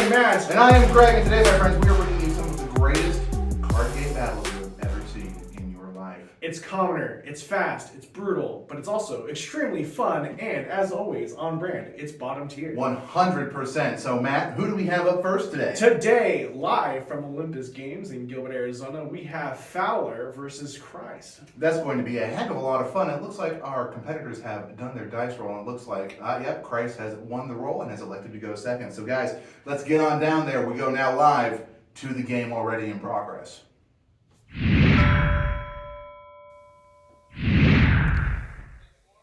am Matt. And I am Greg, and today, my friends, we are bringing you some of the greatest card game battles you have ever seen in your life. It's commoner, it's fast, it's brutal, but it's also extremely fun, and as always, on brand, it's bottom tier. 100%. So, Matt, who do we have up first today? Today, live from Olympus Games in Gilbert, Arizona, we have Fowler versus Christ. That's going to be a heck of a lot of fun. It looks like our competitors have done their dice roll, and it looks like, yep, Christ has won the roll and has elected to go second. So, guys, let's get on down there. We go now live to the game already in progress.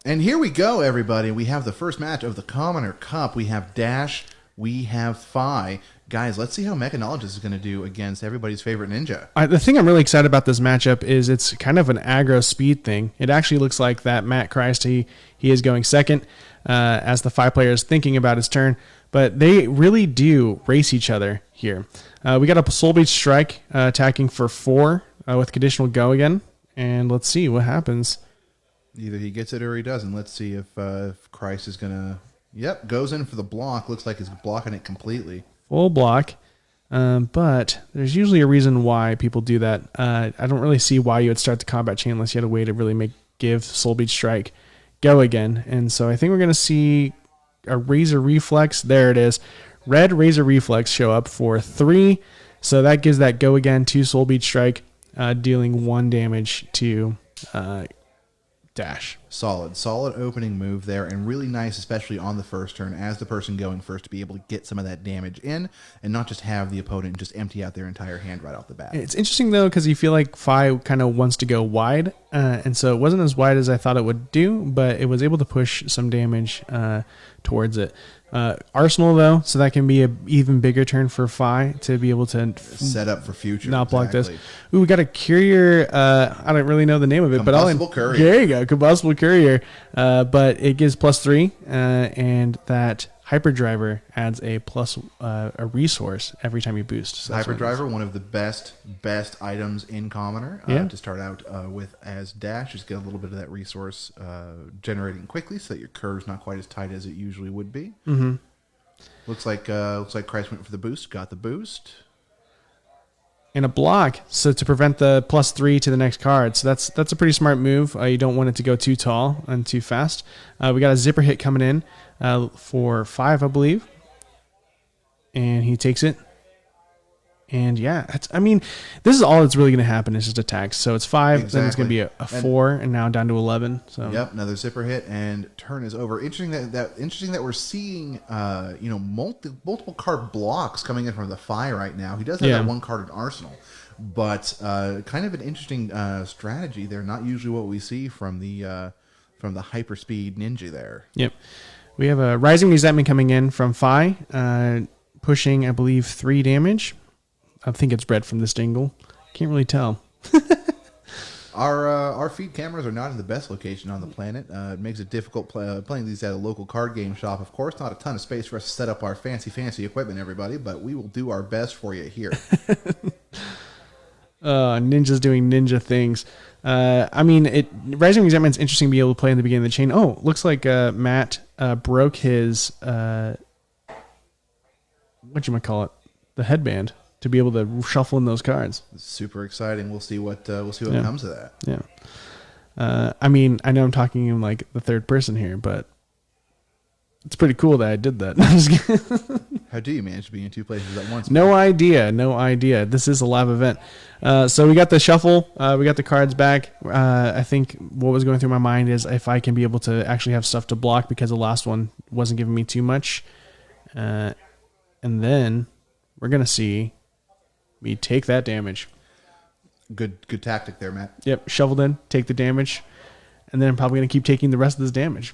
And here we go, everybody. We have the first match of the Commoner Cup. We have Dash, we have Fai. Guys, let's see how Mechanologist is going to do against everybody's favorite ninja. The thing I'm really excited about this matchup is it's kind of an aggro speed thing. It actually looks like that Matt Christ, he is going second as the Fai player is thinking about his turn. But they really do race each other here. We got a Soul Beach Strike attacking for 4 with conditional go again. And let's see what happens. Either he gets it or he doesn't. Let's see if Christ is going to... Yep, goes in for the block. Looks like he's blocking it completely. Full block. But there's usually a reason why people do that. I don't really see why you would start the combat chain unless you had a way to really give Soul Beach Strike go again. And so I think we're going to see a Razor Reflex. There it is. Red Razor Reflex show up for 3. So that gives that go again to Soul Beach Strike, dealing 1 damage to... Dash. Solid opening move there, and really nice, especially on the first turn, as the person going first, to be able to get some of that damage in, and not just have the opponent just empty out their entire hand right off the bat. It's interesting, though, because you feel like Fai kind of wants to go wide, and so it wasn't as wide as I thought it would do, but it was able to push some damage towards it. Arsenal, though, so that can be an even bigger turn for Fai to be able to set up for future. Not block this. Ooh, we got a courier. I don't really know the name of it, but courier. There you go, combustible courier. But it gives +3, and that hyperdriver adds a plus a resource every time you boost. So hyperdriver, one of the best items in Commoner to start out with as Dash. Just get a little bit of that resource generating quickly, so that your curve's not quite as tight as it usually would be. Mm-hmm. Looks like Christ went for the boost, got the boost. And a block, so to prevent the +3 to the next card. So that's a pretty smart move. You don't want it to go too tall and too fast. We got a zipper hit coming in for 5, I believe. And he takes it. And yeah, this is all that's really going to happen is just attacks. So it's 5, exactly. Then it's going to be a 4, and now down to 11. So yep, another zipper hit, and turn is over. Interesting that we're seeing multiple card blocks coming in from the Fai right now. He does have that 1 card in arsenal, but kind of an interesting strategy there. Not usually what we see from the hyperspeed ninja there. Yep, we have a Rising Resentment coming in from Fai, pushing I believe 3 damage. I think it's bred from this dingle. Can't really tell. Our feed cameras are not in the best location on the planet. It makes it difficult playing these at a local card game shop. Of course, not a ton of space for us to set up our fancy equipment, everybody, but we will do our best for you here. Ninja's doing ninja things. Rising Resentment's interesting to be able to play in the beginning of the chain. Oh, looks like Matt broke his whatchamacallit? The headband. To be able to shuffle in those cards. Super exciting. We'll see what comes of that. Yeah. I know I'm talking in like the third person here, but it's pretty cool that I did that. How do you manage to be in 2 places at once? No idea. This is a live event. So we got the shuffle. We got the cards back. I think what was going through my mind is if I can be able to actually have stuff to block because the last one wasn't giving me too much. And then we're going to see me take that damage. Good tactic there, Matt. Yep, shoveled in, take the damage, and then I'm probably going to keep taking the rest of this damage.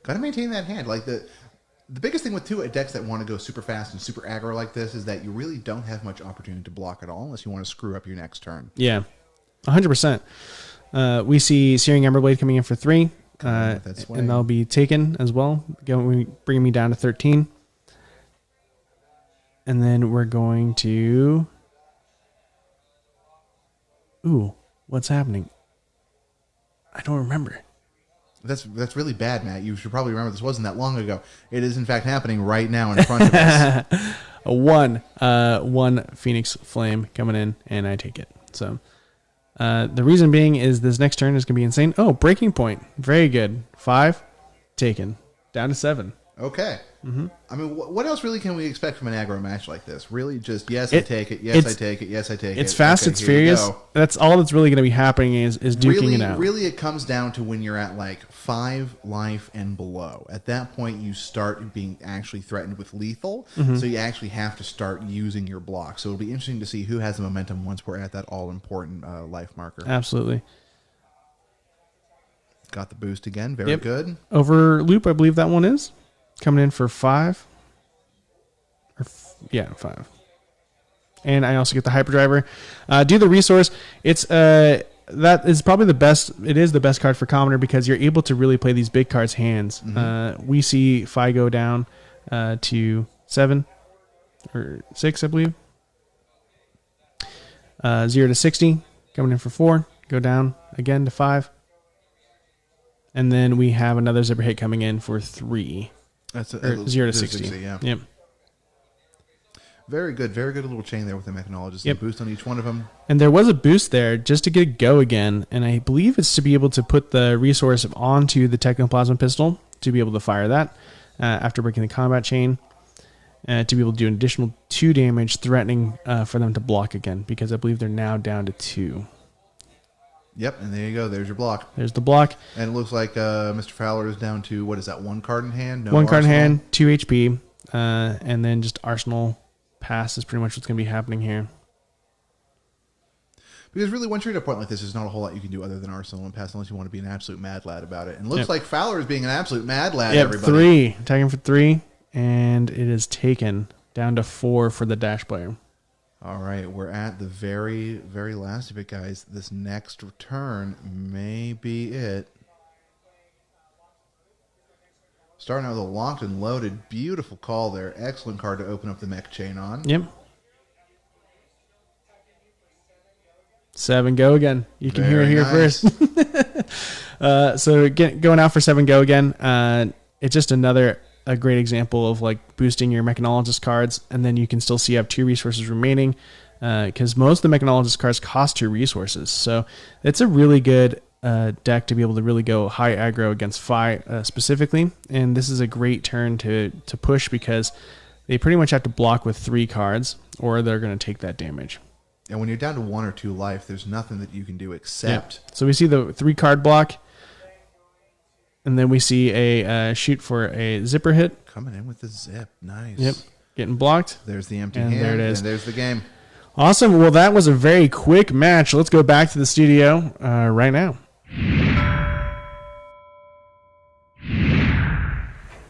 Got to maintain that hand. Like the biggest thing with 2 decks that want to go super fast and super aggro like this is that you really don't have much opportunity to block at all unless you want to screw up your next turn. Yeah, 100%. We see Searing Emberblade coming in for 3, and they'll be taken as well, bringing me down to 13. And then we're going to... Ooh, what's happening? I don't remember. That's really bad, Matt. You should probably remember this wasn't that long ago. It is, in fact, happening right now in front of us. a 1 Phoenix Flame coming in, and I take it. So the reason being is this next turn is going to be insane. Oh, breaking point. Very good. 5 taken. Down to 7. Okay. I mean, what else really can we expect from an aggro match like this? Really, just yes, I take it. Yes, I take it. Yes, I take it. It's fast. Okay, it's furious. That's all that's really going to be happening is duking it out. Really, it comes down to when you're at like 5 life and below. At that point, you start being actually threatened with lethal. So you actually have to start using your block. So it'll be interesting to see who has the momentum once we're at that all-important life marker. Absolutely. Got the boost again. Very good. Over loop, I believe that one is. Coming in for 5. 5. And I also get the hyperdriver. Do the resource. It's that is probably the best. It is the best card for commoner because you're able to really play these big cards hands. We see Fai go down to 7 or 6, I believe. 0 to 60 coming in for 4. Go down again to 5. And then we have another zipper hit coming in for 3. That's 0 to 60. Yeah. Yep. Very good. Very good little chain there with the mechanologist. Yep. Boost on each one of them. And there was a boost there just to get go again. And I believe it's to be able to put the resource onto the Technoplasma pistol to be able to fire that after breaking the combat chain. To be able to do an additional 2 damage, threatening for them to block again because I believe they're now down to 2. Yep, and there you go. There's your block. There's the block. And it looks like Mr. Fowler is down to, what is that, 1 card in hand? No 1 card in arsenal? hand, 2 HP, and then just Arsenal pass is pretty much what's going to be happening here. Because really, once you're at a point like this, there's not a whole lot you can do other than Arsenal and pass unless you want to be an absolute mad lad about it. And it looks like Fowler is being an absolute mad lad, everybody. 3. Attacking for 3, and it is taken down to 4 for the Dash player. All right, we're at the very, very last of it, guys. This next turn may be it. Starting out with a locked and loaded, beautiful call there. Excellent card to open up the mech chain on. Yep. 7 go again. You can hear it here first. So going out for 7 go again. It's just a great example of like boosting your mechanologist cards, and then you can still see you have 2 resources remaining because most of the mechanologist cards cost 2 resources. So it's a really good deck to be able to really go high aggro against Fai specifically, and this is a great turn to push because they pretty much have to block with 3 cards or they're going to take that damage. And when you're down to 1 or 2 life, there's nothing that you can do except... So we see the 3 card block, and then we see a shoot for a zipper hit. Coming in with the zip. Nice. Yep. Getting blocked. There's the empty And hand. there it is. And there's the game. Awesome. Well, that was a very quick match. Let's go back to the studio right now.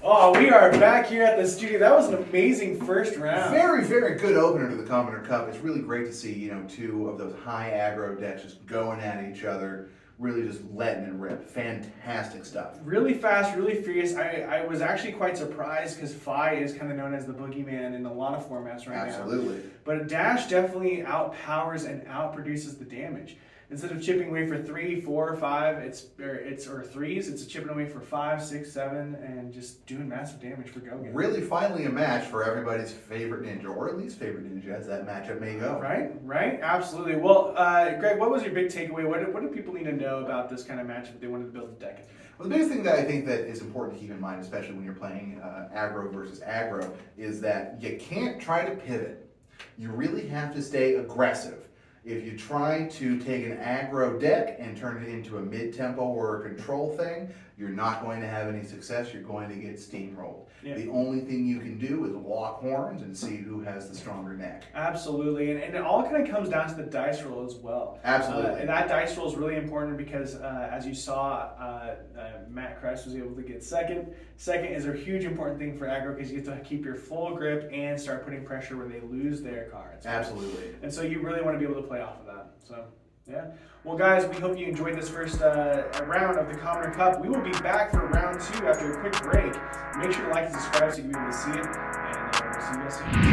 Oh, we are back here at the studio. That was an amazing first round. Very, very good opener to the Commoner Cup. It's really great to see, 2 of those high aggro decks just going at each other, really just letting it rip. Fantastic stuff. Really fast, really furious. I was actually quite surprised because Fai is kind of known as the boogeyman in a lot of formats right now. Absolutely. But Dash definitely outpowers and outproduces the damage. Instead of chipping away for 3, 4, 5, or 3s, it's chipping away for 5, 6, 7, and just doing massive damage for Gogan. Really finally a match for everybody's favorite ninja, or at least favorite ninja as that matchup may go. Right, absolutely. Well, Greg, what was your big takeaway? What do people need to know about this kind of matchup if they wanted to build a deck? Well, the biggest thing that I think that is important to keep in mind, especially when you're playing aggro versus aggro, is that you can't try to pivot. You really have to stay aggressive. If you try to take an aggro deck and turn it into a mid-tempo or a control thing, you're not going to have any success. You're going to get steamrolled. Yeah. The only thing you can do is lock horns and see who has the stronger neck. Absolutely, and it all kind of comes down to the dice roll as well. Absolutely. And that dice roll is really important because, as you saw, Matt Christ was able to get second. Second is a huge important thing for aggro because you get to keep your full grip and start putting pressure where they lose their cards. Absolutely. And so you really want to be able to play off of that. So, yeah. Well, guys, we hope you enjoyed this first round of the Commoner Cup. We will be back for round 2 after a quick break. Make sure to like and subscribe so you'll be able to see it. And we'll see you guys soon.